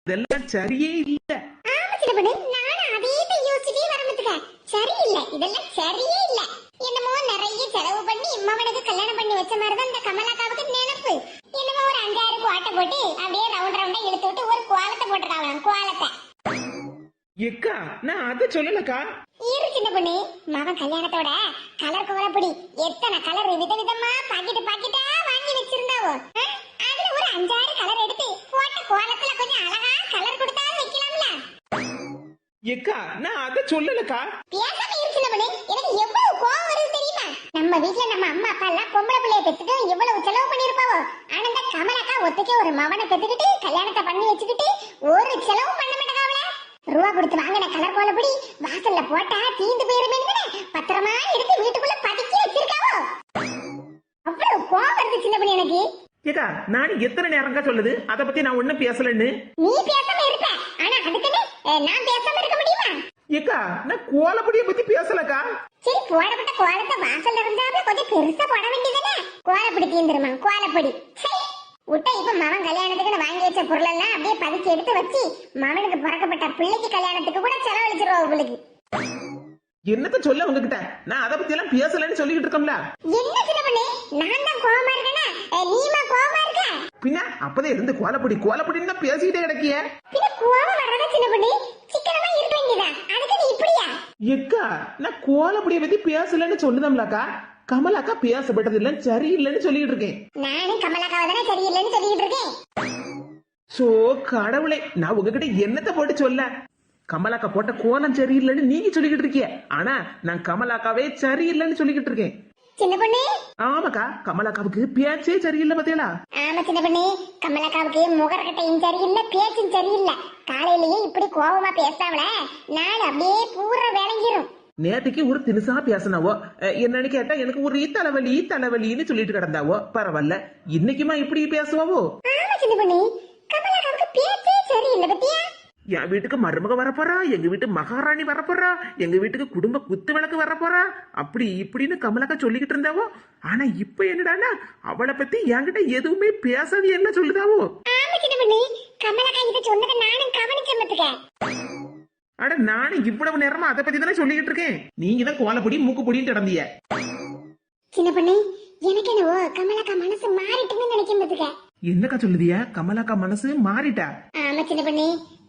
இதெல்லாம் சரியே இல்ல. ஆமா சின்ன பொண்ணு, நானும் அதே யோசிச்சுட்டே வரமத்துக்க. சரியில்லை, இதெல்லாம் சரியே இல்ல. என்னமோ நிறைய செலவு பண்ணி இம்மவனுக்கு கல்யாணம் பண்ணி வச்ச மாதிரிதான் இந்த கமலாக்காவுக்கு நினைப்பு. என்னமோ ஒரு 5-6 கோட்டை போட்டு அப்படியே ரவுண்ட் ரவுண்டா இழுத்து விட்டு ஒரு கோலத்தை போட்டுருக்காங்க. கோலத்தை எக்கா நான் அதை சொல்லலக்கா. இரு சின்ன பொண்ணு, மகன் கல்யாணத்தோட கலர் கோலப்படி எத்தனை கலர் விதவிதமா பாக்கெட்டா வாங்கி வச்சிருந்தாவோ. அதுல ஒரு 5-6 கலர் எடுத்து போட்ட கோலத்துல கொஞ்சம் அழகா கலர் கொடுத்தாலும் வைக்கலாம்ல. எக்கா நான் அதை சொல்லலக்கா. பேசாம இரு சின்ன பொண்ணு, எனக்கு எவ்வளவு கோவம் வருது தெரியுமா? நம்ம வீட்டுல நம்ம அம்மா அப்பா எல்லாம் பொம்பளை பிள்ளைய பெத்துட்டு எவ்வளவு செலவு பண்ணிருப்பாவோ. ஆனா இந்த கமலாக்கா ஒத்துக்க ஒரு மவனை பெத்துக்கிட்டு கல்யாணத்தை பண்ணி வச்சுக்கிட்டு ஒரு செலவு பண்ண மாட்டேங்காவல. ரூபா கொடுத்து வாங்கின கலர் கோலப்படி வாசல்ல போட்டா தீந்து போயிருமே, பத்திரமா எடுத்து வீட்டுக்குள்ள பதுக்கி வச்சிருக்காவோ. அவ்வளவு கோவம் வருது சின்ன பொண்ணு எனக்கு. ஏக்கா நான் எத்தனை நேரம்க்கா சொல்லுது அதை பத்தி நான் ஒண்ணும் பேசலன்னு. நீ பேசாம இருப்ப, ஆனா அதுக்குன்னு நான் பேசாம இருக்க முடியுமா? ஏக்கா நான் கோலப்படிய பத்தி பேசலக்கா. சரி, போடப்பட்ட கோலத்தை வாசல்ல இருந்தாவே கொஞ்சம் பெருசா போட வேண்டியதுதானே. கோலப்படி தீந்துருமா கோலப்படி. விட்டா இப்ப மகன் கல்யாணத்துக்கு வாங்கி வச்ச பொருள் எல்லாம் அப்படியே பதுக்கி எடுத்து வச்சு மகனுக்கு பிறக்கப்பட்ட பிள்ளைக்கு கல்யாணத்துக்கு கூட செலவழிச்சிருவா உங்களுக்கு. என்னத்த சொல்ல உங்ககிட்ட, நான் அதை பத்தி எல்லாம் பேசலன்னு சொல்லிக்கிட்டு இருக்கோம்ல. என்ன சின்ன பண்ணே, நான் தான் கோவமா இருக்கேனா நீமா கோவமா இருக்க? பின்ன அப்பதே இருந்து கோலப்படின்னு தான் பேசிக்கிட்டே கிடக்கிய. பின்ன கோவம் வர்றதா சின்ன பண்ணே, சிக்கனமா இருக்க வேண்டியதா, அதுக்கு நீ இப்படியா? எக்கா நான் கோலப்படிய பத்தி பேசலன்னு சொல்லுதம்லக்கா. கமலாக்கா பேசப்பட்டது இல்ல சரியில்லைன்னு சொல்லிட்டு இருக்கேன். நானும் கமலாக்காவை தானே சரியில்லைன்னு சொல்லிட்டு இருக்கேன். சோ கடவுளே, நான் உங்ககிட்ட என்னத்த போட்டு சொல்ல. கமலாக்கா போட்ட கோலம் சரியில்லைன்னு நீங்க சொல்லிக்கிட்டு இருக்கீங்க, ஆனா நான் கமலாக்காவே சரியில்லைன்னு சொல்லிக்கிட்டு இருக்கேன். சின்ன பொண்ணு, ஆமாக்கா கமலாக்காவுக்கு பேச்சே சரியில்லை பாத்தீங்களா? ஆமா சின்ன பொண்ணு, கமலாக்காவுக்கு முகரக்கட்டையும் சரியில்லை, பேச்சும் சரியில்லை. காலையிலேயே இப்படி கோபமா பேசாமல நான் அப்படியே பூரா விளங்கிரும். நேற்றுக்கு ஒரு தினுசா பேசினாவோ, என்னன்னு கேட்டா எனக்கு ஒரு தலைவலின்னு சொல்லிட்டு கிடந்தாவோ. பரவாயில்ல, இன்னைக்குமா இப்படி பேசுவாவோ? ஆமா சின்ன பொண்ணு, கமலாக்காவுக்கு பேச்சே சரியில்லை பத்தியா? என் வீட்டுக்கு மருமக வரப்போறா, எங்க வீட்டு மகாராணி வரப்போறா, எங்க வீட்டுக்கு குடும்ப குத்து விளக்கு வரப்போறா, அப்படி இப்படின்னு கமலாக்கா சொல்லிக்கிட்டு இருந்தாவோ. ஆனா இப்ப என்னடானா அவளை பத்தி என்கிட்ட எதுவுமே பேசாது என்ன சொல்லுதாவோ. ஆமா சின்ன பொண்ணு, கமலாக்கா இத சொன்னதை நானும் கவனிச்சேன் பாத்துக்க. அட நானும் இவ்வளவு நேரமா அதை பத்தி தானே சொல்லிக்கிட்டு இருக்கேன். நீங்க தான் கோலப்பொடி மூக்குப்பொடின்னு கிடந்தீங்க. சின்ன பொண்ணு, எனக்கு என்னவோ கமலாக்கா மனசு மாறிட்டுன்னு நினைக்கும் பாத்துக்க. என்னக்கா சொல்லுதியா? கமலாக்கா மனசு மாறிட்டா? ஆமா சின்ன பொண்ணு,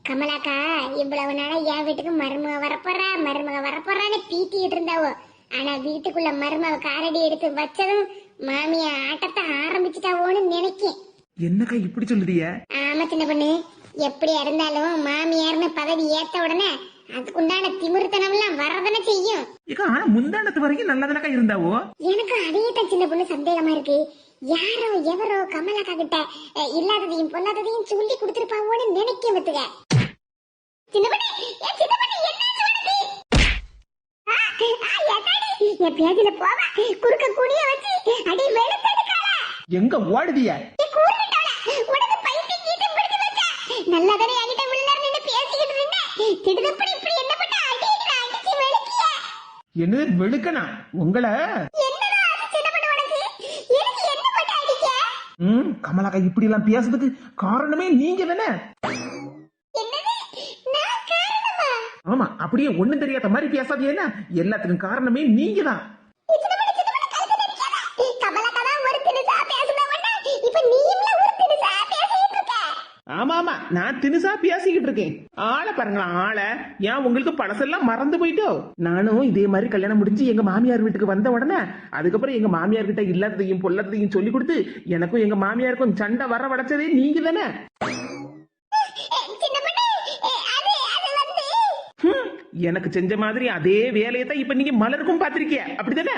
கமலாக்கா இவ்வளவு நாளா என் வீட்டுக்கு மருமக வரப்போறான்னு பீத்திட்டு இருந்தாவோ. ஆனா வீட்டுக்குள்ள மருமக காரடி எடுத்து வச்சதும் மாமிய ஆட்டத்தை ஆரம்பிச்சுட்டாவோன்னு நினைக்கேன். என்னக்கா இப்படி சொல்லுதிய? ஆமா சின்ன பொண்ணு, எப்படி இருந்தாலும் மாமியார்னு பதவி ஏத்த உடனே அதுக்குண்டான திமிர்த்தனம் எல்லாம் வரதானே செய்யும். ஆனா முந்தானத்து வரைக்கும் நல்லதானக்கா இருந்தாவோ. எனக்கு அதே தான் சின்ன பொண்ணு சந்தேகமா இருக்கு. யாரோ எவரோ கமலாக்கா கிட்ட இல்லாததையும் பொல்லாததையும் சொல்லி கொடுத்திருப்பாவோன்னு நினைக்க பத்துக்க. சின்ன பொண்ணு, சின்ன பொண்ணு என்ன சொல்லுது? என் பேஜில போவா குறுக்க குடிய வச்சு அடி வெளுத்தெடுக்காளா? எங்க ஓடுதிய? உனக்கு பைத்தியம் கீட்டம் பிடிச்சு வச்சா நல்லதானே என்கிட்ட உள்ளார நின்னு பேசிக்கிட்டு இருந்தேன். திடுதப்படி இப்படி என்ன பண்ண அடிச்சு வெளுக்கிய? என்னது வெளுக்கனா உங்களை? என்னடா அது சின்ன பொண்ணு உனக்கு? எனக்கு என்ன பண்ண அடிக்க? கமலாக்கா இப்படி எல்லாம் பேசுறதுக்கு காரணமே நீங்க தானே. என்னது நான் காரணமா? ஆமா, அப்படியே ஒண்ணும் தெரியாத மாதிரி பேசாதீங்க. எல்லாத்துக்கும் காரணமே நீங்க தான். ஆமா ஆமா, நான் தினுசா பேசிக்கிட்டு இருக்கேன். ஆளை பாருங்களா ஆளை. ஏன் உங்களுக்கு பழசெல்லாம் மறந்து போயிட்டோ? நானும் இதே மாதிரி கல்யாணம் முடிஞ்சு எங்க மாமியார் வீட்டுக்கு வந்த உடனே அதுக்கப்புறம் எங்க மாமியார் கிட்ட இல்லாததையும் பொல்லாததையும் சொல்லி கொடுத்து எனக்கும் எங்க மாமியாருக்கும் சண்டை வர வடைச்சதே நீங்க தானே. எனக்கு செஞ்ச மாதிரி அதே வேலையை தான் இப்ப நீங்க மலருக்கும் பாத்திருக்கிய, அப்படித்தானே?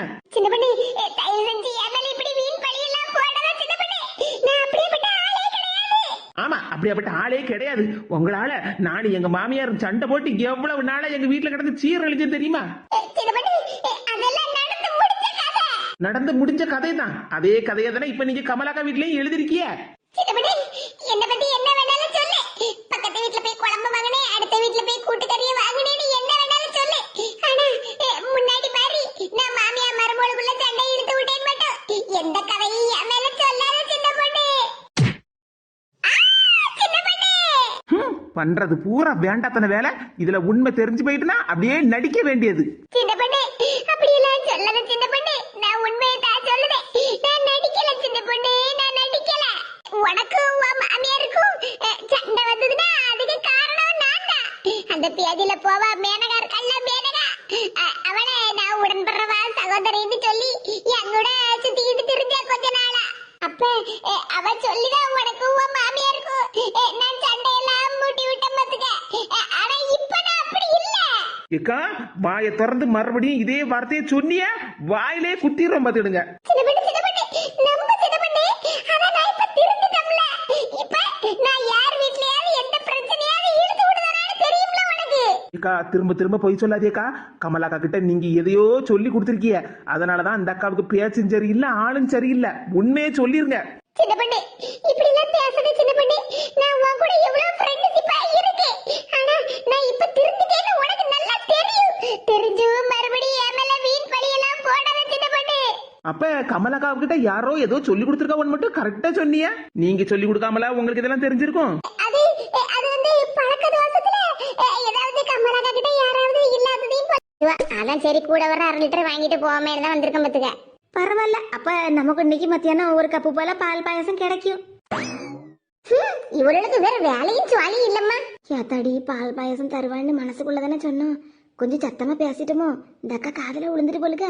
ஆமா, அப்படியாப்பட்ட ஆளே கிடையாது. உங்களால நானும் எங்க மாமியார் சண்டை போட்டு எவ்வளவு நாளா எங்க வீட்டுல கிடந்து சீரழிஞ்சு தெரியுமா? நடந்து முடிஞ்ச கதை தான். அதே கதையை தானே இப்ப நீங்க கமலாக்கா வீட்லயும் எழுதிருக்கிய. என்ன பத்தி என்ன வேணாலும் சொல்லு. பக்கத்து வீட்டுல போய் குழம்பு வாங்கினேன், அடுத்த வீட்டுல போய் கூட்டுக்கறியை வாங்கினேன்னு என்ன வேணாலும் சொல்லு. ஆனா முன்னாடி பாரு, நான் மாமியார் மருமகளுக்குள்ள சண்டை இழுத்து விட்டேன் மட்டும் எந்த கதையும் என் மேல சொல்லாத சின்ன பொண்ணு. சின்ன பொண்ணு பண்றது பூரா வேண்டாத்தன வேலை. இதுல உண்மை தெரிஞ்சு போயிட்டுனா அப்படியே நடிக்க வேண்டியது. சின்ன பொண்ணு அப்படி எல்லாம் சொல்லாத சின்ன பொண்ணு, நான் உண்மையை தான் சொல்லுதேன். நான் நடிக்கல சின்ன பொண்ணு, நான் நடிக்கல. உனக்கும் உன் மாமியாருக்கும் சண்டை வந்ததுன்னா அதுக்கு காரணம் நான் தான். அந்த பேதியில போவா மேனகா இருக்கல்ல, மேனகா, அவளை நான் உடன்படுறவா சகோதரின்னு சொல்லி என் கூட சுத்திக்கிட்டு தெரிஞ்சா கொஞ்ச நாளா. அப்ப அவ சொல்லிதான் உனக்கும் உன் மாமியாருக்கும் நான் சண்டையெல்லாம் மூட்டி விட்ட பாத்துக்க. ஆனா இப்ப நான் அப்படி இல்ல. ஏக்கா வாயை திறந்து மறுபடியும் இதே வார்த்தையை சொன்னிய வாயிலே குத்திடுறோம் பாத்துடுங்க. சின்னப்பட்டு நம்ம சின்னப்பட்டு, ஆனா நான் இப்ப திருந்துட்டேன்ல. இப்ப நான் யார் வீட்லயாவது எந்த பிரச்சனையாவது இழுத்து விடுறேன்னு தெரியும்ல உனக்கு. ஏக்கா திரும்ப திரும்ப போய் சொல்லாதேக்கா. கமலாக்கா கிட்ட நீங்க எதையோ சொல்லி கொடுத்துருக்கீங்க. அதனாலதான் அந்த அக்காவுக்கு பேச்சும் சரியில்லை, ஆளும் சரியில்லை. உண்மையே சொல்லிருங்க. சின்னப்பட்டு இப்படி எல்லாம் பேசாத சின்னப்பட்டு. நான் உன் கூட எவ்வளவு ஃப்ரெண்ட்ஷிப்பா இருக்கேன். ஆனா நான் இப்ப திருந்துட்டேன்னு உனக்கு நல்லா தெரியும். தெரிஞ்சும் மறுபடியும் என் மேல வீண் பழியெல்லாம் போடாத சின்னப்பட்டு. அப்ப கமலாக்கா கிட்ட யாரோ ஏதோ சொல்லி கொடுத்துருக்காவன்னு மட்டும் கரெக்டா சொன்னீங்க. நீங்க சொல்லி கொடுக்காமல உங்களுக்கு இதெல்லாம் தெரிஞ்சிருக்கும். அது அது வந்து பழக்க தோசத்துல ஏதாவது கமலாக்கா கிட்ட யாராவது இல்லாததையும் அதான் சரி கூட வர 1/2 லிட்டர் வாங்கிட்டு போகாம தான் வந்திருக்கேன் பாத்துக்க. பரவாயில்ல, அப்ப நமக்கு இன்னைக்கு மத்தியானம் ஒரு கப்பு போல பால் பாயசம் கிடைக்கும். இவளுக்கு வேற வேலையும் சுவாலியும் இல்லம்மா. யாத்தாடி பால் பாயசம் தருவான்னு மனசுக்குள்ளதானே சொன்னோம். கொஞ்சம் சத்தமா பேசிட்டோமோ, இந்த அக்கா காதுல விழுந்துட்டு போலுக்க.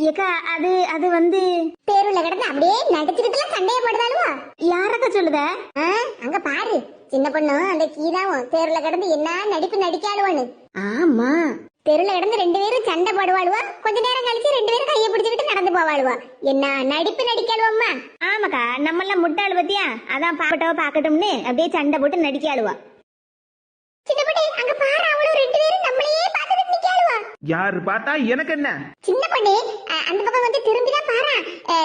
ஏக்கா அது அது வந்து பேருல கிடந்து அப்படியே நடிச்சுக்கிட்டு சண்டைய போடுதாலுவா. யாரக்கா சொல்லுத? அங்க பாரு சின்ன பொண்ணு, அந்த கீதாவும் தேர்ல கிடந்து என்ன நடிப்பு நடிக்காளுவான்னு. ஆமா, தெருல கிடந்து 2 பேரும் சண்டை போடுவாளுவா. கொஞ்ச நேரம் கழிச்சு 2 பேரும் கையை பிடிச்சிக்கிட்டு நடந்து போவாளுவா. என்ன நடிப்பு நடிக்காளுவா. ஆமாக்கா, நம்ம எல்லாம் முட்டாளு பத்தியா, அதான் பாக்கட்டவ பாக்கட்டும்னு அப்படியே சண்டை போட்டு நடிக்காளுவா. சின்னப்பட்டி அங்க பாரு, அவளும் 2 பேரும் நம்மளையே பாத்துக்கிட்டு நிக்காளுவா. யாரு பார்த்தா எனக்கு என்ன? சின்ன பொண்ணு அந்த பக்கம் வந்து திரும்பிதான் பாரு,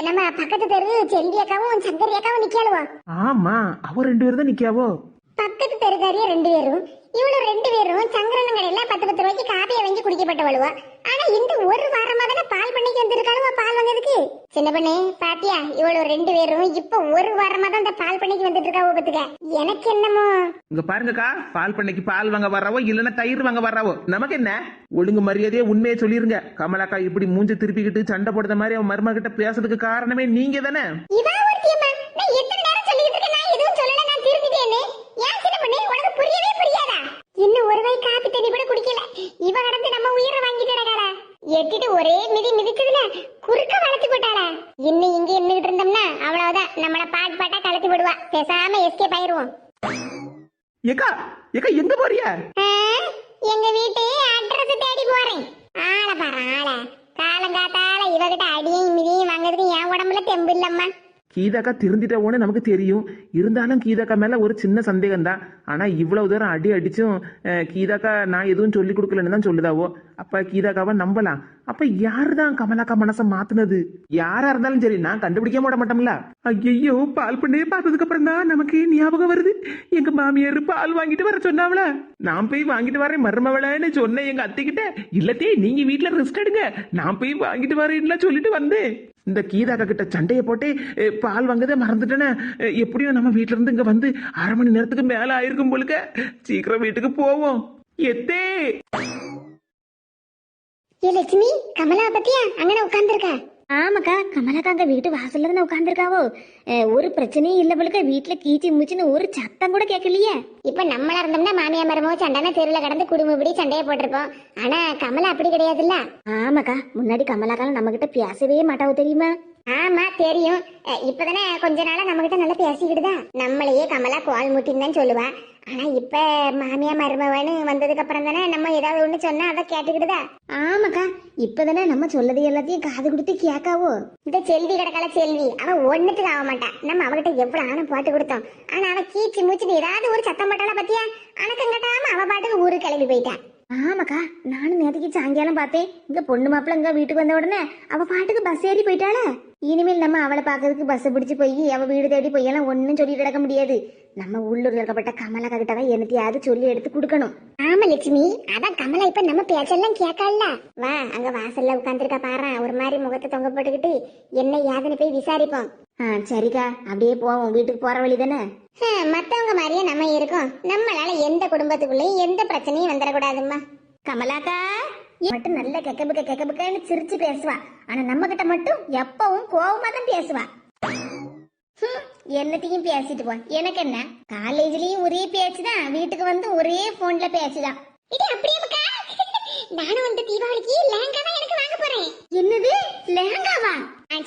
நம்ம பக்கத்து தெரு செல்வி அக்காவும் சங்கரி அக்காவும் நிக்காளுவா. ஆமா, அவ 2 பேரும் தான் நிக்காவோ. பக்கத்து தெருக்காரிய 2 பேரும், இவ்வளவு 2 பேரும் சங்கரன் கடையில 10 ரூபாய்க்கு காப்பியை வாங்கி குடிக்கப்பட்டவளுவா. ஆனா இந்த ஒரு வாரமா தானே பால் பண்ணைக்கு வந்திருக்காளுவா பால் வாங்குறதுக்கு. சின்ன பொண்ணு பாத்தியா, இவ்வளவு 2 பேரும் இப்ப ஒரு வாரமா தான் இந்த பால் பண்ணைக்கு வந்துட்டு இருக்காவோ பத்துக்க. எனக்கு என்னமோ இங்க பாருங்கக்கா, பால் பண்ணைக்கு பால் வாங்க வர்றாவோ இல்லன்னா தயிர் வாங்க வர்றாவோ நமக்கு என்ன? ஒழுங்கு மரியாதையே உண்மையை சொல்லிருங்க. கமலாக்கா இப்படி மூஞ்சி திருப்பிக்கிட்டு சண்டை போடுற மாதிரி அவன் மருமக கிட்ட பேசுறதுக்கு காரணமே நீங்க தானே. இதான் ஒருத்தியம்மா, நான் எத்தனை நேரம் சொல்லிட்டு இருக்கேன், நான் எதுவும் சொல்லல, நான் திருந்திட்டேன்னு. ஏன் சின்ன பொண்ணு உனக்கு புரியவே புரியாதா? இன்னும் ஒரு வாய் காப்பி தண்ணி கூட குடிக்கல, இவ கடந்து நம்ம உயிரை வாங்கிட்டு கிடக்காளா. எட்டிட்டு ஒரே மிதி மிதிச்சதுல குறுக்க வளர்த்து போட்டாளா. இன்னும் இங்க இருந்துகிட்டு இருந்தோம்னா அவ்வளவுதான், நம்மள பாட்டு பாட்டா கலத்தி விடுவா. பேசாம எஸ்கேப் ஆயிருவோம். ஏக்கா ஏக்கா எங்க போறிய? எங்க வீட்டு அட்ரஸ் தேடி போறேன். ஆள பாரு ஆள, காலங்காத்தால இவகிட்ட அடியும் மிதியும் வாங்குறதுக்கு என் உடம்புல தெம்பு இல்லம்மா. கீதாக்கா திருந்திட்டவோன்னு நமக்கு தெரியும். இருந்தாலும் கீதாக்கா மேல ஒரு சின்ன சந்தேகம் தான். ஆனா இவ்வளவு தூரம் அடிச்சும் கீதாக்கா நான் எதுவும் சொல்லி கொடுக்கலன்னு தான் சொல்லுதாவோ. அப்ப கீதாக்காவை நம்பலாம். அப்ப யாருதான் கமலாக்கா மனசை மாத்துனது? யாரா இருந்தாலும் சரி, நான் கண்டுபிடிக்க மாட்டோம்ல. ஐயோ, பால் பண்ணே பார்த்ததுக்கு அப்புறம் தான் நமக்கு ஞாபகம் வருது. எங்க மாமியார் பால் வாங்கிட்டு வர சொன்னாவல, நான் போய் வாங்கிட்டு வரேன் மருமவளன்னு சொன்னேன் எங்க அத்தைக்கிட்ட. இல்லத்தே நீங்க வீட்டுல ரெஸ்ட் எடுங்க, நான் போய் வாங்கிட்டு வரேன்ல சொல்லிட்டு வந்தேன். இந்த கீதாக்கா கிட்ட சண்டையை போட்டு பால் வாங்கதே மறந்துட்டேன்னு. எப்படியும் நம்ம வீட்டுல இருந்து இங்க வந்து 1/2 மணி நேரத்துக்கு மேல ஆயிருக்கும் போலுக்க. சீக்கிரம் வீட்டுக்கு போவோம். எத்தே லட்சுமி, கமலா பத்தியா அங்கன உட்கார்ந்துருக்கா? ஆமாக்கா, கமலாக்கா அங்க வீட்டு வாசல்ல தானே உட்கார்ந்துருக்காவோ. ஒரு பிரச்சனையும் இல்ல போலுக்க. வீட்டுல கீச்சி மூச்சின்னு ஒரு சத்தம் கூட கேட்கலையே. இப்ப நம்மளா இருந்தோம்னா மாமியா மரமோ சண்டைனா தெருல கடந்து குடும்பப்படி சண்டையை போட்டிருப்போம். ஆனா கமலா அப்படி கிடையாதுல்ல. ஆமாக்கா, முன்னாடி கமலாக்கால நம்ம கிட்ட பேசவே மாட்டாவோ தெரியுமா? ஆமா தெரியும். இப்பதானே கொஞ்ச நாளா நம்ம கிட்ட நல்லா பேசிக்கிட்டுதா. நம்மளையே கமலா கோல் முட்டின்னு தான் சொல்லுவா. ஆனா இப்ப மாமியா மருமவன்னு வந்ததுக்கு அப்புறம் தானே நம்ம ஏதாவது ஒண்ணு சொன்னா அதை கேட்டுக்கிட்டுதா. ஆமாக்கா, இப்பதானே நம்ம சொல்லது எல்லாத்தையும் காது கொடுத்து கேட்காவோ. இந்த செல்வி கிடக்கல செல்வி, அவ ஒண்ணுத்துக்கு ஆக மாட்டா. நம்ம அவகிட்ட எவ்வளவு ஆணம் போட்டு கொடுத்தோம். ஆனா அவ கீச்சு மூச்சுன்னு ஏதாவது ஒரு சத்தம் போட்டால பத்தியா, அணக்கம் கட்டாம அவ பாட்டுக்கு ஊருக்கு கிளம்பி போயிட்டா. ஆமாக்கா, நானும் நேற்றுக்கு சாயங்காலம் பார்த்தேன். இங்க பொண்ணு மாப்பிள்ள இங்க வீட்டுக்கு வந்த உடனே அவ பாட்டுக்கு பஸ் ஏறி போயிட்டாளா. இனிமேல் நம்ம அவளை பாக்கிறதுக்கு பஸ் பிடிச்சு போய் அவ வீடு தேடி போயெல்லாம் ஒன்னும் சொல்லிட்டு கிடக்க முடியாது. நம்ம உள்ளூர்ல இருக்கப்பட்ட கமலா கிட்ட தான் என்னத்தையாவது சொல்லி எடுத்து கொடுக்கணும். ஆமா லட்சுமி, அதான் கமலா இப்ப நம்ம பேச்செல்லாம் கேட்கல. வா, அங்க வாசல்ல உட்காந்துருக்கா பாரு, ஒரு மாதிரி முகத்தை தொங்க போட்டுக்கிட்டு என்ன யாதுன்னு போய் விசாரிப்போம். சரிக்கா, அப்படியே போவோம். வீட்டுக்கு போற வழி தானே. மத்தவங்க மாதிரியே நம்ம இருக்கோம். நம்மளால எந்த குடும்பத்துக்குள்ளயும் எந்த பிரச்சனையும் வந்துடக்கூடாதும்மா. கமலாக்கா மட்டும் நல்ல கெக்கபுக்கன்னு சிரிச்சு பேசுவா. ஆனா நம்ம கிட்ட மட்டும் எப்பவும் கோவமா தான் பேசுவா. எல்லாத்தையும் பேசிட்டு போ, எனக்கு என்ன. காலேஜ்லயும் ஒரே பேச்சுதான், வீட்டுக்கு வந்து ஒரே போன்ல பேச்சுதான். இது அப்படியே மக்கா. நானும் வந்து தீபாவளிக்கு லெஹங்கா தான் எனக்கு வாங்க போறேன். என்னது, லெஹங்காவா?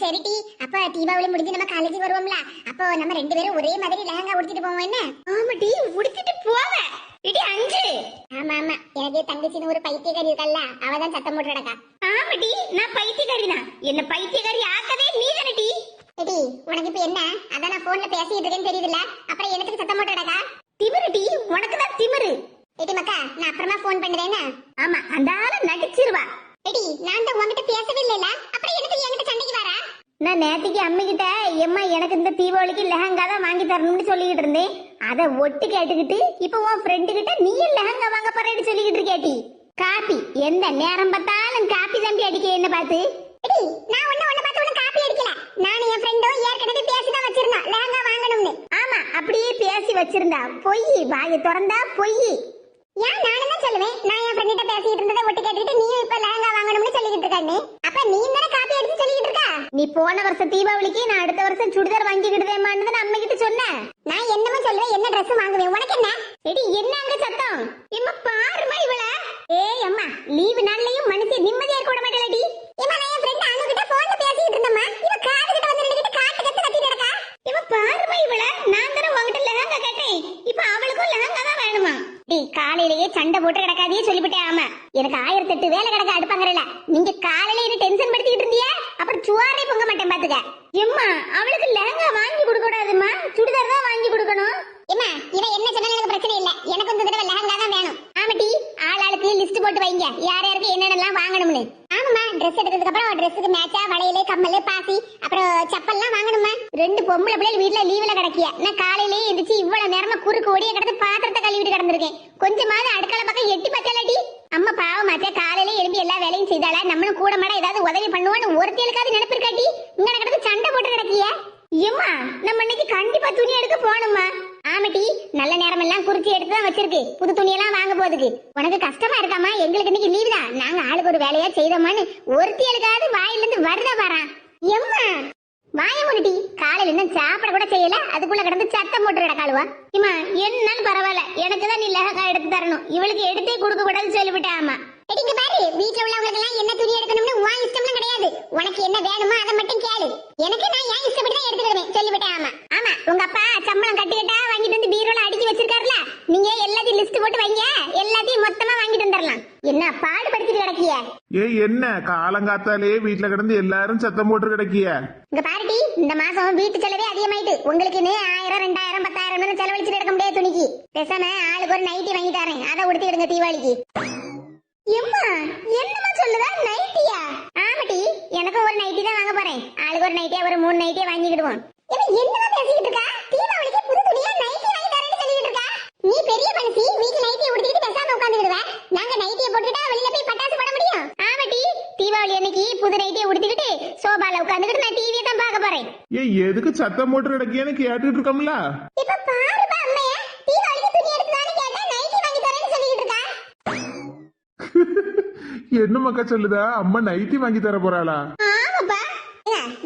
சரிடி, அப்ப தீபாவளி முடிஞ்சு நம்ம காலேஜுக்கு வருவோம்ல, அப்போ நம்ம 2 பேரும் ஒரே மாதிரி லெஹங்கா உடுத்திட்டு போவோம் என்ன? ஆமாடி, உடுத்திட்டு போவ. இடி அஞ்சு. ஆமா ஆமா, எனக்கு தங்கச்சின்னு ஒரு பைத்தியக்காரி இருக்கல்ல, அவதான் சத்தம் போட்டு கிடக்கா. ஆமாடி, நான் பைத்தியக்காரி தான். என்ன பைத்தியக்காரி ஆக்கவே நீ தானடி. எடி, உனக்கு இப்ப என்ன? அதான் நான் போன்ல பேசிட்டு இருக்கேன்னு தெரியுதுல்ல, அப்புறம் எனக்கு சத்தம் போட்டு கிடக்கா. திமிருடி, உனக்கு தான் திமிரு. எடி மக்கா, நான் அப்புறமா போன் பண்றேன்னா. ஆமா, அந்த ஆள நடிச்சிருவா. எடி, நான் தான் உன்கிட்ட பேசவே இல்லைல, அப்புறம் எனக்கு என்கிட்ட சண்டைக்கு வரா? நான் நேத்திக்கு அம்மி கிட்ட எம்மா எனக்கு இந்த தீபாவளிக்கு லெஹங்கா தான் வாங்கி தரணும்னு சொல்லிட்டு இருந்தேன். அத ஒட்டு கேட்டுக்கிட்டு இப்ப உன் ஃப்ரெண்டு கிட்ட நீயும் லெஹங்கா வாங்க போறேன்னு சொல்லிக்கிட்டு இருக்கேட்டி. காப்பி, எந்த நேரம் பார்த்தாலும் காப்பி தம்பி அடிக்க என்ன பார்த்து. எடி, நான் உன்ன பார்த்து உனக்கு காப்பி அடிக்கல. நானும் என் ஃப்ரெண்டும் ஏற்கனவே பேசி தான் வச்சிருந்தோம் லெஹங்கா வாங்கணும்னு. ஆமா, அப்படியே பேசி வச்சிருந்தா. பொய், வாயை திறந்தா பொய். ஏன் நானும் தான் சொல்லுவேன், நான் என் ஃப்ரெண்ட்ட பேசிட்டு இருந்ததை ஒட்டு கேட்டுக்கிட்டு நீயும் இப்ப லெஹங்கா வாங்கணும்னு சொல்லிக்கிட்டு இருக்கானே, அப்ப நீ தானே காப்பி அடிச்சு சொல்லிக்கிட்டு இருக்கா? நீ போன வருஷம் தீபாவளிக்கு நான் அடுத்த வருஷம் சுடிதார் வாங்கிக்கிடுவேமான்னு அம்மா கிட்ட சொன்னேன். நான் என்னமோ சொல்லுவேன், என்ன ட்ரெஸ் வாங்குவேன், உனக்கு என்ன? எடி, என்ன அங்க சத்தம்? எம்மா பாருமா இவள. ஏய் அம்மா, லீவு நாள்லயும் மனுஷன் நிம்மதியா இருக்க விட மாட்டேலடி. ஏமா, நான் என் ஃப்ரெண்ட் அங்க கிட்ட போன்ல பேசிட்டு இருந்தம்மா, இவ காது கிட்ட வந்து நின்னுக்கிட்டு காட்டு கத்து கத்திட்டு இருக்கா. இவ பாருமா இவள. நான் தானே உன்கிட்ட லெஹங்கா கேட்டேன், இப்ப அவளுக்கும் லெஹங்கா தான் வேணுமா? டி, காலையிலேயே சண்டை போட்டு கிடக்காதே சொல்லிவிட்டேன். ஆமா, எனக்கு 1008 வேலை கிடக்க அடுப்பாங்கறல. நீங்க காலையில என்ன டென்ஷன் படுத்திட்டு இருந்தீங்க, அப்புறம் சுவாரே பொங்க மாட்டேன் பாத்துக்க. எம்மா, அவளுக்கு லெஹங்கா வாங்கி கொடுக்க கூடாதுமா, சுடிதார் தான் வாங்கி கொடுக்கணும். ஏமா, இவ என்ன சொன்னாலும் எனக்கு பிரச்சனை இல்ல, எனக்கு இந்த தடவை லெஹங்கா தான் வேணும். ஆமாட்டி, ஆளாளுக்கு லிஸ்ட் போட்டு வைங்க, யார் யாருக்கு என்னென்னலாம் வாங்கணும்னு. ஆமாமா, ட்ரெஸ் எடுத்ததுக்கு அப்புறம் ட்ரெஸ்ஸுக்கு மேட்சா வளையல், கம்மல், பாசி, அப்புறம் செப்பல்லாம் வாங்கணுமா. 2 பொம்பளை பிள்ளைகள் வீட்டுல லீவ்ல கிடக்கிய. நான் காலையிலேயே எந்திரிச்சு இவ்வளவு நேரமா குறுக்கு ஓடிய கிடந்து பாத்திரத்தை கழுவிட்டு கிடந்திருக்கேன். கொஞ்சமாவது அடுக்கள பக்கம் எட்டி பார்த்தலாடி. அம்மா பாவமாச்சே, காலையில எழுப்பி எல்லா வேலையும் செய்தால நம்மளும் கூட மாட ஏதாவது உதவி பண்ணுவோன்னு ஒருத்தேலுக்காவது நினைப்பிருக்காட்டி இங்க கிடந்து சண்டை போட்டு கிடக்கிய. ஏம்மா, நம்ம இன்னைக்கு கண்டிப்பா துணி எடுக்க போகணுமா? ஆமாட்டி, நல்ல நேரம் எல்லாம் குறிச்சி எடுத்து தான் வச்சிருக்கு, புது துணியெல்லாம் வாங்க போதுக்கு. உனக்கு கஷ்டமா இருக்காமா? எங்களுக்கு இன்னைக்கு லீவு தான், நாங்க ஆளுக்கு ஒரு வேலையா செய்தோமான்னு ஒருத்தேலுக்காவது வாயில இருந்து வருதா பாரா. எம்மா, வாய முடி. காலையில இன்னும் சாப்பிட கூட செய்யல, அதுக்குள்ள கிடந்து சத்தம் போட்டு கிடக்காளுவா. இம்மா, என்னன்னு பரவாயில்ல, எனக்கு தான் நீ லெஹங்கா எடுத்து தரணும், இவளுக்கு எடுத்தே கொடுக்க கூடாதுன்னு சொல்லிவிட்டேன். ஆமா, இங்க பாரு, வீட்ல உள்ளவங்களுக்கு எல்லாம் என்ன துணி எடுக்கணும்னு உன் இஷ்டம்லாம் கிடையாது. உனக்கு என்ன வேணுமோ அதை மட்டும் கேளு. எனக்கு நான் என் இஷ்டப்படி தான் எடுத்துக்கிடுவேன் சொல்லிவிட்டேன். ஆமா ஆமா, உங்க அப்பா சம்பளம் கட்டிக்கிட்டா வாங்கிட்டு வந்து பீரோல அடுக்கி வச்சிருக்காருல, நீங்க எல்லாத்தையும் லிஸ்ட் போட்டு வைங்க, எல்லாத்தையும் மொத்தமா வாங்கிட்டு வந்துடலாம். என்ன பாடுபடுத்திட்டு கிடக்கிய? என்ன காலங்காத்தாலே வீட்டுல கிடந்து எல்லாரும் சத்தம் போட்டு கிடக்கிய? இங்க பாருடி, இந்த மாசம் வீட்டு செலவே அதிகமாயிட்டு. உங்களுக்கு 1000 2000 10,000 செலவழிச்சுட்டு எடுக்க முடியாது துணிக்கு. பேசாம ஆளுக்கு ஒரு நைட்டி வாங்கி தரேன், அதை உடுத்திடுங்க தீபாவளிக்கு. எம்மா, என்னமா சொல்லுதா? நைட்டியா? ஆமாட்டி, எனக்கும் ஒரு நைட்டி தான் வாங்க போறேன். ஆளுக்கு ஒரு நைட்டியா, ஒரு 3 நைட்டியா வாங்கிக்கிடுவோம். என்னமா பேசிக்கிட்டு இருக்கா? தீபாவளிக்கு புது துணியா நைட்டி வாங்கி தரேன்னு சொல்லிட்டு இருக்கா? நீ பெரிய மனுஷி, வீட்டுல நைட்டியை உடுத்திட்டு பேசாம உட்காந்துடுவ. நாங்க நைட்டியை போட்டுட்டா வெளியில போய் பட்டாசு போட முடியும்? ஆமாட்டி, தீபாவளி அன்னைக்கு புது நைட்டியை உடுத்திக்கிட்டு சோபால உட்காந்துக்கிட்டு நான் டிவியை தான் பார்க்க போறேன். எதுக்கு சத்தம் போட்டு கிடக்கியன்னு கேட்டுட்டு இருக்கோம்ல. இப்ப பாருப்பா அம்மையா, தீபாவளிக்கு துணி எடுத்துதானே கேட்டா நைட்டி வாங்கி தரேன்னு சொல்லிட்டு இருக்கா. என்ன மக்கா சொல்லுதா? அம்மா நைட்டி வாங்கி தர போறாளா? ஆமாப்பா,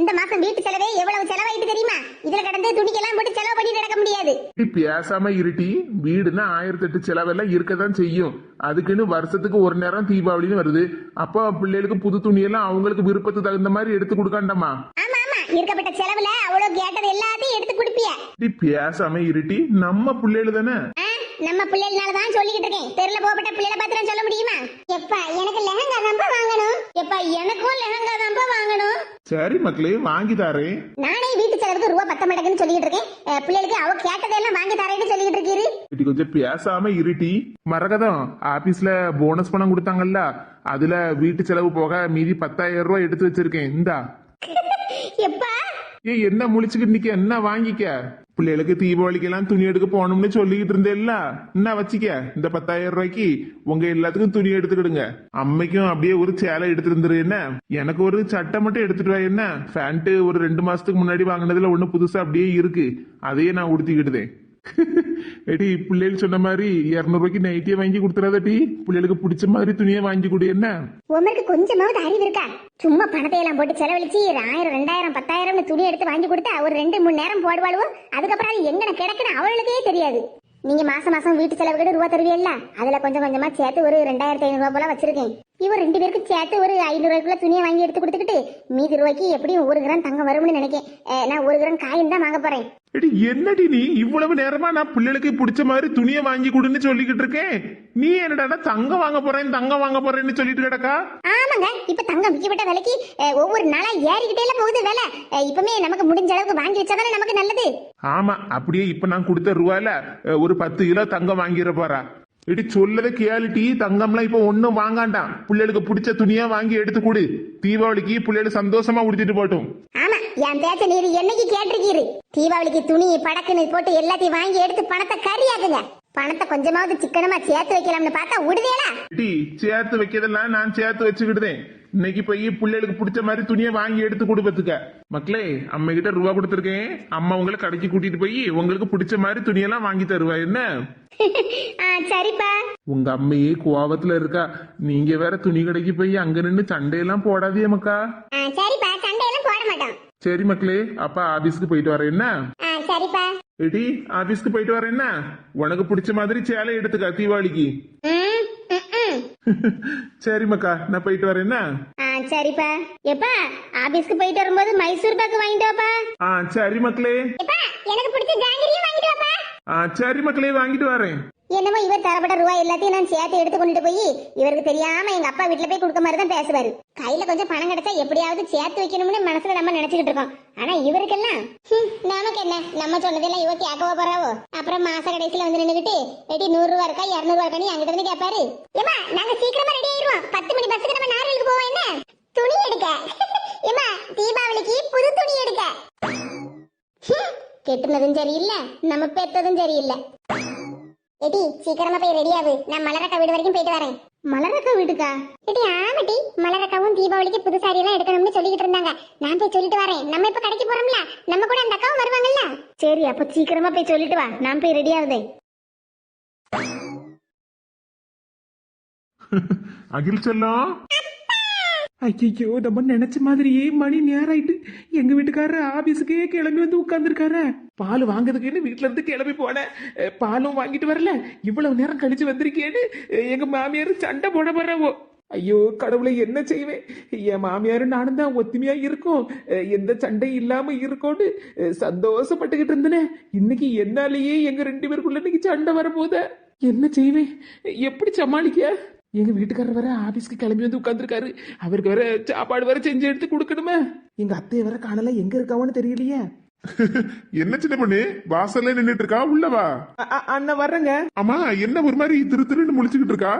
இந்த மாசம் வீட்டு செலவே எவ்வளவு செலவாயிட்டு தெரியுமா? இதுல கடந்து துணிக்கெல்லாம் போட்டு செலவு பண்ணி நடக்க முடியாது. பேசாம இருட்டி, வீடுன்னா 1008 செலவெல்லாம் இருக்கதான் செய்யும். அதுக்குன்னு வருஷத்துக்கு ஒரு நேரம் தீபாவளின்னு வருது. அப்ப பிள்ளைகளுக்கு புது துணியெல்லாம் அவங்களுக்கு விருப்பத்துக்கு தகுந்த மாதிரி எடுத்து கொடுக்காண்டமா? ஆமா ஆமா, இருக்கப்பட்ட செலவுல அவ்வளவு கேட்டது எல்லாத்தையும் எடுத்து குடுப்பிய. பேசாம இருட்டி, நம்ம பிள்ளைகள் தானே. நம்ம பிள்ளைகளாலதான் சொல்லிக்கிட்டு இருக்கேன். தெருல போகப்பட்ட பிள்ளைகளை பார்த்து சொல்ல முடியுமா? எப்பா, எனக்கு லெஹங்கா தான்ப்பா வாங்கணும். எப்பா, எனக்கும் லெஹங்கா தான்ப்பா வாங்கணும். சரி மக்களே, வாங்கி தாரேன். நானே வீட்டு செலவுக்கு ரூபா 10 மடங்குன்னு சொல்லிட்டு இருக்கேன். பிள்ளைகளுக்கு அவ கேட்டதெல்லாம் வாங்கி தரேன்னு சொல்லிட்டு இருக்கீரு. கொஞ்சம் பேசாம இருட்டி. மரகதம், ஆபீஸ்ல போனஸ் பணம் கொடுத்தாங்கல்ல, அதுல வீட்டு செலவு போக மீதி 10,000 ரூபாய் எடுத்து வச்சிருக்கேன். இந்தா. எப்பா, என்ன முழிச்சுக்கிட்டு நிக்க, என்ன வாங்கிக்க. பிள்ளைகளுக்கு தீபாவளிக்கு எல்லாம் துணி எடுக்க போகணும்னு சொல்லிக்கிட்டு இருந்தேல்ல, என்ன வச்சுக்க. இந்த 10,000 ரூபாய்க்கு உங்க எல்லாத்துக்கும் துணி எடுத்துக்கிடுங்க. அம்மைக்கும் அப்படியே ஒரு சேலை எடுத்துட்டு வந்துரு. என்ன, எனக்கு ஒரு சட்டை மட்டும் எடுத்துட்டு வா. என்ன, பேண்ட் ஒரு 2 மாசத்துக்கு முன்னாடி வாங்கினதுல ஒண்ணு புதுசா அப்படியே இருக்கு, அதையே நான் உடுத்திக்கிட்டுதேன். ஏடி, பிள்ளைகள் சொன்ன மாதிரி 200 ரூபாய்க்கு நைட்டியை வாங்கி கொடுத்துறாதடி. பிள்ளைகளுக்கு பிடிச்ச மாதிரி துணியை வாங்கி கொடு. என்ன, உமருக்கு கொஞ்சமாவது அறிவு இருக்கா? சும்மா பணத்தை எல்லாம் போட்டு செலவழிச்சு 1000 2000 10,000 துணி எடுத்து வாங்கி கொடுத்தா ஒரு 2-3 நேரம் போடுவாளுவோ, அதுக்கப்புறம் அது எங்கன கிடக்குன்னு அவளுக்கே தெரியாது. நீங்க மாசம் மாசம் வீட்டு செலவுக்கு ரூபா தருவீல்ல, அதுல கொஞ்சம் கொஞ்சமா சேர்த்து ஒரு 2500 ரூபாய் போல வச்சிருக்கேன். இவர் 2 பேருக்கு சேர்த்து ஒரு 500 ரூபாய்க்குள்ள துணியை வாங்கி எடுத்து கொடுத்துக்கிட்டு மீதி ரூபாய்க்கு எப்படியும் 1 கிராம் தங்கம் வரும்னு நினைக்கேன். நான் 1 கிராம் காயின் தான் வாங்க போறேன். என்னடி நீ இவ்வளவு நேரமா நான் பிள்ளைகளுக்கு பிடிச்ச மாதிரி துணியை வாங்கி கொடுன்னு சொல்லிக்கிட்டு இருக்கேன், நீ என்னடா தங்கம் வாங்க போறேன்னு சொல்லிட்டு கிடக்கா? ஆமாங்க, இப்ப தங்கம் விற்கப்பட்ட விலைக்கு ஒவ்வொரு நாளா ஏறிக்கிட்டே போகுது விலை. இப்பமே நமக்கு முடிஞ்ச அளவுக்கு வாங்கி வச்சாதானே நமக்கு நல்லது. ஆமா, அப்படியே இப்ப நான் கொடுத்த ரூபாயில ஒரு 10 கிலோ தங்கம் வாங்கிட போறா. இடி சொல்லத கேலிட்டி, தங்கம்லாம் இப்ப ஒண்ணும் வாங்காண்டாம். பிள்ளைகளுக்கு பிடிச்ச துணியா வாங்கி எடுத்து கொடு. தீபாவளிக்கு பிள்ளைகள் சந்தோஷமா உடுத்திட்டு போட்டும். ஆமா, என் பேச்ச நீர் என்னைக்கு கேட்டிருக்கீரு? தீபாவளிக்கு துணி படக்குன்னு போட்டு எல்லாத்தையும் வாங்கி எடுத்து பணத்தை கறியாக்குங்க. பணத்தை கொஞ்சமாவது சிக்கனமா சேர்த்து வைக்கலாம்னு பார்த்தா விடுதேடா. சேர்த்து வைக்கிறதெல்லாம் நான் சேர்த்து வச்சுக்கிட்டுதேன். இன்னைக்கு போய் பிள்ளைகளுக்கு பிடிச்ச மாதிரி துணியை வாங்கி எடுத்து கொடுப்பதுக்க. மக்களே, அம்மா கிட்ட ரூபா கொடுத்துருக்கேன். அம்மா உங்களை கடைக்கு கூட்டிட்டு போய் உங்களுக்கு பிடிச்ச மாதிரி துணியெல்லாம் வாங்கி தருவா. என்ன, சரிப்பா. உங்க அம்மையே கோவத்துல இருக்கா. நீங்க வேற துணி கடைக்கு போய் அங்க நின்று சண்டையெல்லாம் போடாதே மக்கா. சரிப்பா, சண்டையெல்லாம் போட மாட்டோம். சரி மக்களே, அப்ப ஆபீஸ்க்கு போயிட்டு வரேன். என்ன, சரிப்பா. ஏடி, ஆபீஸ்க்கு போயிட்டு வரேன். என்ன, உனக்கு பிடிச்ச மாதிரி சேலை எடுத்துக்க தீபாவளிக்கு. சரி மக்கா, நான் போயிட்டு வரேன். என்ன, சரிப்பா. எப்பா, ஆபீஸ்க்கு போயிட்டு வரும்போது மைசூர் பாக்கு வாங்கிட்டு வாப்பா. சரி மக்களே. எனக்கு பிடிச்ச ஜாங்கிரியும் வாங்கிட்டு வாப்பா. சரி மக்களே, வாங்கிட்டு வரேன். என்னமோ இவர் தரப்பட்ட ரூபாய் எல்லாத்தையும் நான் சேர்த்து எடுத்து கொண்டுட்டு போய் இவருக்கு தெரியாம எங்க அப்பா வீட்டுல போய் கொடுக்க மாதிரி தான் பேசுவாரு. கையில கொஞ்சம் பணம் கிடைச்சா எப்படியாவது சேர்த்து வைக்கணும்னு மனசுல நம்ம நினைச்சுக்கிட்டு இருக்கோம். ஆனா இவருக்கெல்லாம் நமக்கு என்ன, நம்ம சொன்னதெல்லாம் இவ கேட்கவோ போறாவோ. அப்புறம் மாச கடைசியில வந்து நின்றுட்டு 100 ரூபா இருக்கா 200 ரூபா இருக்கான்னு என்கிட்ட வந்து கேட்பாரு. ஏமா, நாங்க சீக்கிரமா ரெடி ஆயிடுவோம். 10 மணி பஸ்ஸுக்கு நம்ம நார்வேலுக்கு போவோம். என்ன, துணி எடுக்க. ஏமா, தீபாவளிக்கு புது துணி எடுக்க. கெட்டுனதும் சரியில்லை, நம்ம பெத்ததும் சரியில்லை. ஏடி, சீக்கிரமா போய் ரெடியாவு. நான் மலரக்கா வீடு வரைக்கும் போயிட்டு வரேன். மலரக்கா வீட்டுக்கா? ஏடி, ஆமாட்டி, மலரக்காவும் தீபாவளிக்கு புது சாரி எல்லாம் எடுக்கணும்னு சொல்லிட்டு இருந்தாங்க. நான் போய் சொல்லிட்டு வரேன். நம்ம இப்ப கடைக்கு போறோம்ல, நம்ம கூட அந்த அக்காவும் வருவாங்கல்ல. சரி, அப்ப சீக்கிரமா போய் சொல்லிட்டு வா. நான் போய் ரெடி ஆகுதேன். அகில் செல்லம், ஐயோ, நம்ம நினைச்ச மாதிரியே மணி நேரம் ஆயிட்டு. எங்க வீட்டுக்காரரு ஆபீஸுக்கே கிளம்பி வந்து உட்கார்ந்துருக்காரு. பால் வாங்குறதுக்குன்னு வீட்டுல இருந்து கிளம்பி போனேன். பாலும் வாங்கிட்டு வரல. இவ்வளவு நேரம் கழிச்சு வந்திருக்கேன்னு எங்க மாமியார் சண்டை போட போறவோ. ஐயோ கடவுளை, என்ன செய்வேன்? என் மாமியாரு நானும் தான் ஒத்துமையா இருக்கோம், எந்த சண்டை இல்லாம இருக்கோன்னு சந்தோஷப்பட்டுக்கிட்டு இருந்தேன். இன்னைக்கு என்னாலேயே எங்க 2 பேருக்குள்ள இன்னைக்கு சண்டை வரப்போத. என்ன செய்வேன்? எப்படி சமாளிக்க? எங்க வீட்டுக்காரர் வேற ஆபீஸ்க்கு கிளம்பி வந்து உட்கார்ந்துருக்காரு. அவருக்கு வேற சாப்பாடு வேற செஞ்சு எடுத்து கொடுக்கணுமே. எங்க அத்தையை வேற காணல, எங்க இருக்காவன்னு தெரியலையே. என்ன சின்ன பொண்ணு வாசல்ல நின்னுட்டு இருக்கா? உள்ளவா? அண்ணா வர்றேங்க. ஆமா, என்ன ஒரு மாதிரி திருன்னு முழிச்சுக்கிட்டு இருக்கா?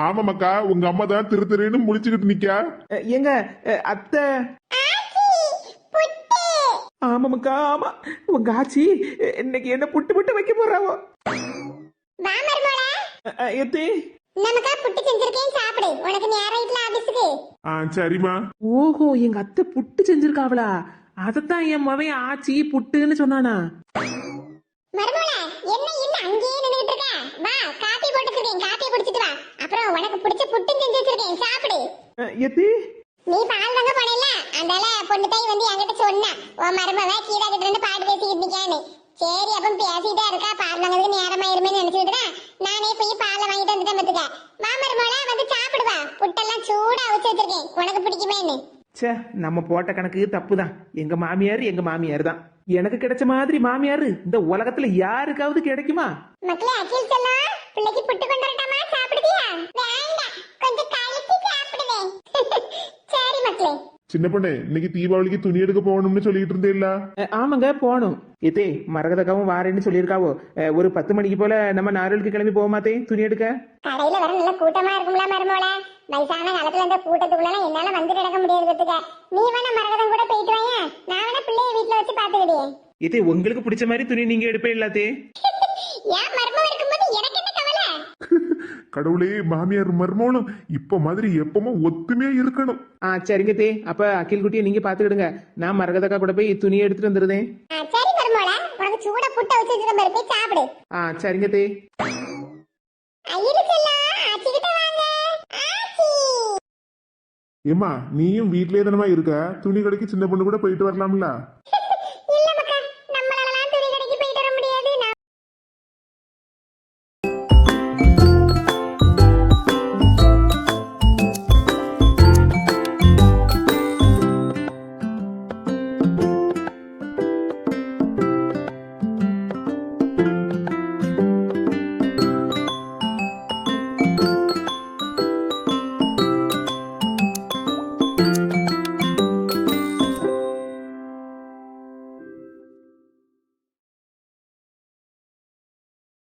ஆமா மக்கா, உங்க அம்மா தான் திருன்னு முழிச்சுக்கிட்டு நிக்கா. எங்க அத்தை? ஆமாக்கா, ஆமா. உங்க ஆச்சி இன்னைக்கு என்ன புட்டு வைக்க போறாவோ. எத்தே, நமக்கா புட்டு செஞ்சிருக்கேன், சாப்பிடு. உனக்கு நேரம் இல்ல ஆபீஸ்க்கு. சரிமா. ஓஹோ, எங்க அத்தை புட்டு செஞ்சிருக்காவளா? அதத்தான் என் மவன் ஆச்சி புட்டுன்னு சொன்னானா. மருமோளே, என்ன இன்னும் அங்கேயே நின்னுட்டு இருக்க? வா, காபி போட்டு வச்சிருக்கேன், காபி குடிச்சிட்டு வா. அப்புறம் உனக்கு பிடிச்ச புட்டு செஞ்சு வச்சிருக்கேன், சாப்பிடு. எத்தே, நீ பால் வாங்க போனேல, அதனால பொண்ணு தாய் வந்து என்கிட்ட சொன்னா உன் மருமவ கீழே கிட்ட இருந்து பாட்டு பேசிக்கிட்டு நிக்கான்னு. சரி, அப்ப பேசிட்டே இருக்கா, பால் வாங்குறதுக்கு நேரமாயிருமே நினைச்சுக்கிட்டு நானே போய் பாலை வாங்கிட்டு வந்துட்டேன். பத்துக்க, வா மருமோளே, வந்து சாப்பிடுவா. புட்டெல்லாம் சூடா அவிச்சு வச்சிருக்கேன், உனக்கு பிடிக்குமேன்னு. சே, நம்ம போட்ட கணக்கு தப்புதான். எங்க மாமியார் தான். எனக்கு கிடைச்ச மாதிரி மாமியாரு இந்த உலகத்துல யாருக்காவது கிடைக்குமா? மக்களே, அகில் செல்லம், பிள்ளைக்கு புட்டு கொண்டு வரட்டாமா? சாப்பிடுவியா? வேண்டாம், கொஞ்சம் கழிச்சு சாப்பிடுவேன். சரி மக்களே. சின்ன பொண்ணு இன்னைக்கு தீபாவளிக்கு துணி எடுக்க போகணும்னு சொல்லிட்டு இருந்தேல்ல. ஆமாங்க போகணும். ஏத்தே மரகதக்காவும் வாரேன்னு சொல்லியிருக்காவோ. ஒரு 10 மணிக்கு போல நம்ம நாரலுக்கு கிளம்பி போக மாத்தே துணி எடுக்க. கடையில வர நல்ல கூட்டமா இருக்கும்ல மருமோல. வயசான காலத்துல இந்த கூட்டத்துக்குள்ள என்னால வந்து கிடக்க முடியாதுங்க. நீ வேணா மரகதம் கூட போயிட்டு வாங்க. நான் வேணா பிள்ளைய வீட்டுல வச்சு பாத்துக்கிட்டேன். ஏத்தே உங்களுக்கு பிடிச்ச மாதிரி துணி நீங்க எடுப்பே இல்லாத்தே. ஏன் மருமம் இருக்கும்போது எனக்கு என்ன கவலை? கடவுளே, மாமியார் மருமகளும் இப்ப மாதிரி எப்பவும் ஒத்துமையா இருக்கணும். சரிங்க தே. அப்ப அகில் குட்டியை நீங்க பாத்துக்கிடுங்க. நான் மரகதக்கா கூட போய் துணி எடுத்துட்டு வந்துருதேன். சரி மருமோல, உனக்கு சூட புட்ட வச்சு வச்சிருக்க பாரு, போய் சாப்பிடு. சரிங்க தே. ஐயருக்கெல்லாம் ஆச்சிக்கிட்ட வாங்க. ஆச்சி. ஏமா நீயும் வீட்லயே தானமா இருக்க, துணி கடைக்கு சின்ன பொண்ணு கூட போயிட்டு வரலாம்ல.